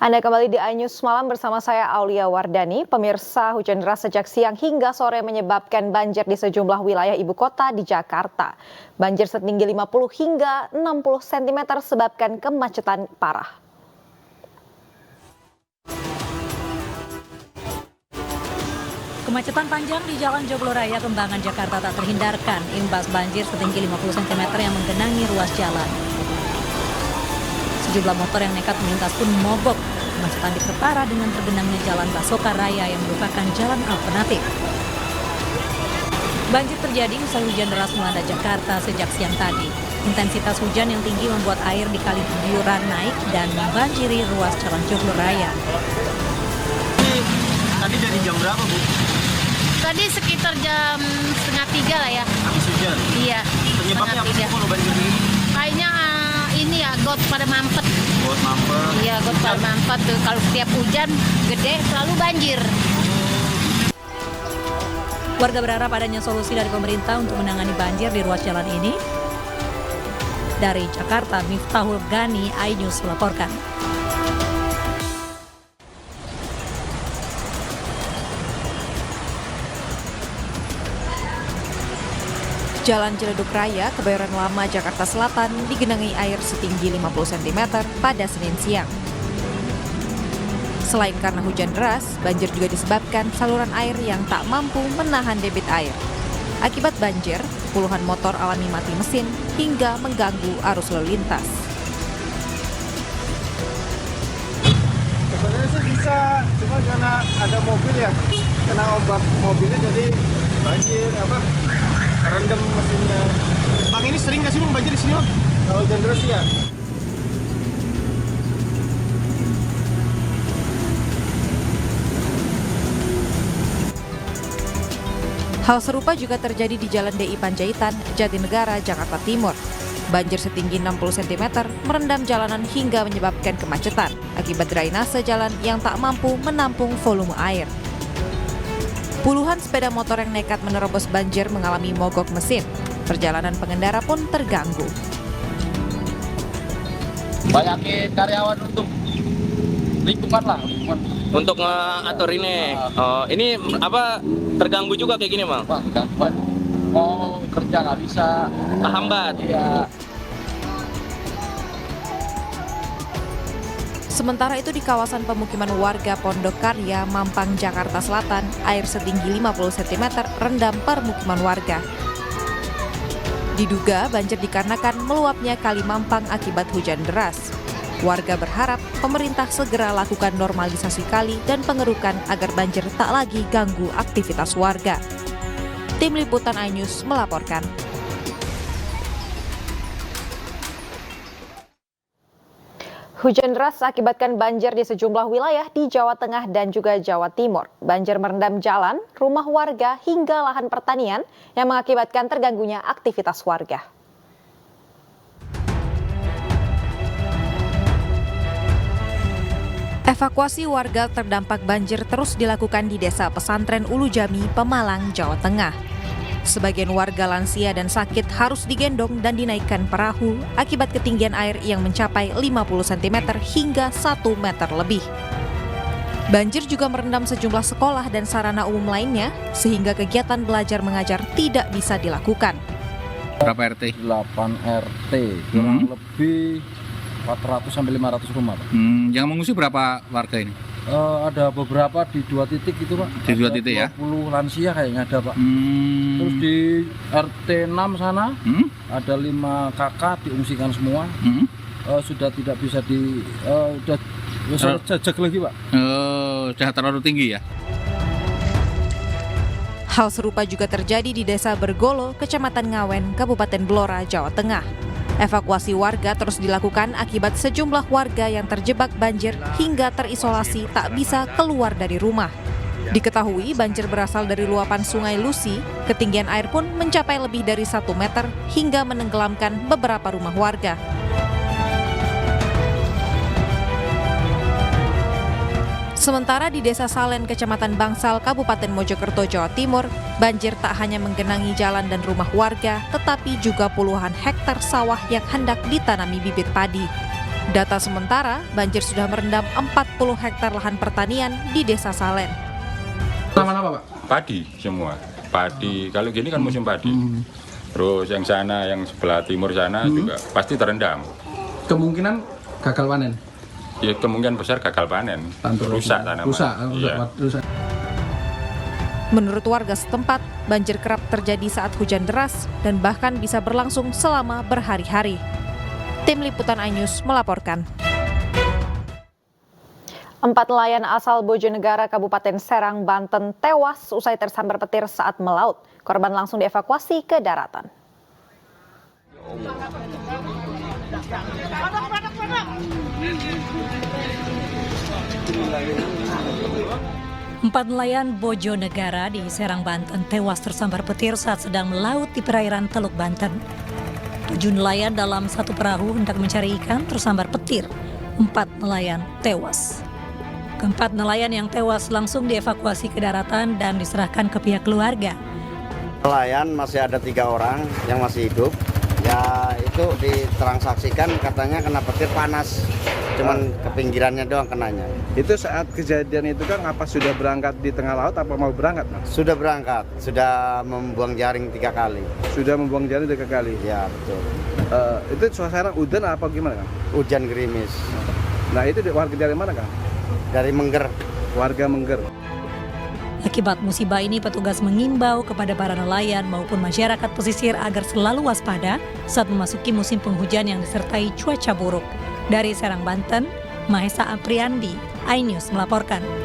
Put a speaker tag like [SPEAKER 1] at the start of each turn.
[SPEAKER 1] Anda kembali di iNews Malam bersama saya Aulia Wardani. Pemirsa, hujan deras sejak siang hingga sore menyebabkan banjir di sejumlah wilayah ibu kota di Jakarta. Banjir setinggi 50 hingga 60 cm sebabkan kemacetan parah.
[SPEAKER 2] Kemacetan panjang di Jalan Joglo Raya Kembangan Jakarta tak terhindarkan imbas banjir setinggi 50 cm yang menggenangi ruas jalan. Sejumlah motor yang nekat melintas pun mogok. Kemacetan diperparah dengan tergenangnya Jalan Basoka Raya yang merupakan jalan alternatif. Banjir terjadi usai hujan deras melanda Jakarta sejak siang tadi. Intensitas hujan yang tinggi membuat air di Kali Buyuran naik dan membanjiri ruas Jalan Joglo Raya.
[SPEAKER 3] Tadi dari jam berapa, Bu?
[SPEAKER 4] Tadi sekitar jam 2:30 lah ya.
[SPEAKER 3] Habis hujan?
[SPEAKER 4] Iya.
[SPEAKER 3] Penyebabnya apa sih kalau banjir ini?
[SPEAKER 4] Kayaknya ini ya got pada mampet.
[SPEAKER 3] Got mampet?
[SPEAKER 4] Iya, got pada mampet tuh. Kalau setiap hujan gede selalu banjir.
[SPEAKER 2] Warga berharap adanya solusi dari pemerintah untuk menangani banjir di ruas jalan ini. Dari Jakarta, Miftahul Gani, iNews melaporkan. Jalan Ciledug Raya, Kebayoran Lama, Jakarta Selatan digenangi air setinggi 50 cm pada Senin siang. Selain karena hujan deras, banjir juga disebabkan saluran air yang tak mampu menahan debit air. Akibat banjir, puluhan motor alami mati mesin hingga mengganggu arus lalu lintas.
[SPEAKER 5] Sebenarnya sih bisa, cuma karena ada mobil ya, kena ombak mobilnya jadi banjir rendam mesinnya.
[SPEAKER 3] Bang, ini sering nggak sih Bang banjir di sini, Bang?
[SPEAKER 5] Kalau hujan deras ya.
[SPEAKER 2] Hal serupa juga terjadi di Jalan DI Panjaitan, Jatinegara, Jakarta Timur. Banjir setinggi 60 cm merendam jalanan hingga menyebabkan kemacetan akibat drainase jalan yang tak mampu menampung volume air. Puluhan sepeda motor yang nekat menerobos banjir mengalami mogok mesin. Perjalanan pengendara pun terganggu.
[SPEAKER 6] Banyakin karyawan untuk lingkungan lah, untuk ngatur ini. Ini apa terganggu juga kayak gini, Bang?
[SPEAKER 7] Gangguan mau kerja nggak bisa,
[SPEAKER 6] Hambat.
[SPEAKER 7] ya.
[SPEAKER 2] Sementara itu di kawasan pemukiman warga Pondok Karya, Mampang, Jakarta Selatan, air setinggi 50 cm rendam permukiman warga. Diduga banjir dikarenakan meluapnya Kali Mampang akibat hujan deras. Warga berharap pemerintah segera lakukan normalisasi kali dan pengerukan agar banjir tak lagi ganggu aktivitas warga. Tim Liputan iNews melaporkan.
[SPEAKER 1] Hujan deras akibatkan banjir di sejumlah wilayah di Jawa Tengah dan juga Jawa Timur. Banjir merendam jalan, rumah warga, hingga lahan pertanian yang mengakibatkan terganggunya aktivitas warga.
[SPEAKER 2] Evakuasi warga terdampak banjir terus dilakukan di Desa Pesantren Ulu Jami, Pemalang, Jawa Tengah. Sebagian warga lansia dan sakit harus digendong dan dinaikkan perahu akibat ketinggian air yang mencapai 50 cm hingga 1 meter lebih. Banjir juga merendam sejumlah sekolah dan sarana umum lainnya, sehingga kegiatan belajar mengajar tidak bisa dilakukan.
[SPEAKER 6] Berapa RT?
[SPEAKER 7] 8 RT, kurang lebih 400 sampai 500 rumah, Pak.
[SPEAKER 6] Yang mengungsi berapa warga ini?
[SPEAKER 7] Ada beberapa di 2 titik itu, Pak.
[SPEAKER 6] Di 2 titik ya?
[SPEAKER 7] 20 lansia kayaknya ada, Pak. Terus di RT 6 sana ada 5 kakak diungsikan semua. Sudah tidak bisa jajak lagi, Pak.
[SPEAKER 6] Sudah terlalu tinggi ya?
[SPEAKER 2] Hal serupa juga terjadi di Desa Bergolo, Kecamatan Ngawen, Kabupaten Blora, Jawa Tengah. Evakuasi warga terus dilakukan akibat sejumlah warga yang terjebak banjir hingga terisolasi tak bisa keluar dari rumah. Diketahui banjir berasal dari luapan Sungai Lusi, ketinggian air pun mencapai lebih dari 1 meter hingga menenggelamkan beberapa rumah warga. Sementara di Desa Salen, Kecamatan Bangsal, Kabupaten Mojokerto, Jawa Timur, banjir tak hanya menggenangi jalan dan rumah warga, tetapi juga puluhan hektar sawah yang hendak ditanami bibit padi. Data sementara, banjir sudah merendam 40 hektar lahan pertanian di Desa Salen.
[SPEAKER 7] Tanaman apa, Pak?
[SPEAKER 8] Padi semua. Padi, kalau gini kan musim padi. Terus yang sana, yang sebelah timur sana juga pasti terendam.
[SPEAKER 7] Kemungkinan gagal panen.
[SPEAKER 8] Ya kemungkinan besar gagal panen. Rusak tanaman.
[SPEAKER 7] Rusak.
[SPEAKER 2] Menurut warga setempat, banjir kerap terjadi saat hujan deras dan bahkan bisa berlangsung selama berhari-hari. Tim Liputan iNews melaporkan.
[SPEAKER 1] 4 nelayan asal Bojonegara, Kabupaten Serang, Banten tewas usai tersambar petir saat melaut. Korban langsung dievakuasi ke daratan.
[SPEAKER 9] Empat nelayan Bojonegara di Serang, Banten tewas tersambar petir saat sedang melaut di perairan Teluk Banten. 7 nelayan dalam satu perahu hendak mencari ikan tersambar petir. 4 nelayan tewas. Keempat nelayan yang tewas langsung dievakuasi ke daratan dan diserahkan ke pihak keluarga.
[SPEAKER 10] Nelayan masih ada 3 orang yang masih hidup. Ya itu ditransaksikan katanya kena petir panas. Cuman ke pinggirannya doang kenanya.
[SPEAKER 5] Itu saat kejadian itu kan apa sudah berangkat di tengah laut apa mau berangkat, Mas?
[SPEAKER 10] Sudah berangkat, sudah membuang jaring 3 kali.
[SPEAKER 5] Sudah membuang jaring 3 kali.
[SPEAKER 10] Ya betul.
[SPEAKER 5] Itu suasana hujan apa gimana, Kang?
[SPEAKER 10] Hujan gerimis.
[SPEAKER 5] Nah itu warga dari mana, Kang?
[SPEAKER 10] Dari Mengger.
[SPEAKER 5] Warga Mengger.
[SPEAKER 9] Akibat musibah ini, petugas mengimbau kepada para nelayan maupun masyarakat pesisir agar selalu waspada saat memasuki musim penghujan yang disertai cuaca buruk. Dari Serang, Banten, Mahesa Apriandi, iNews melaporkan.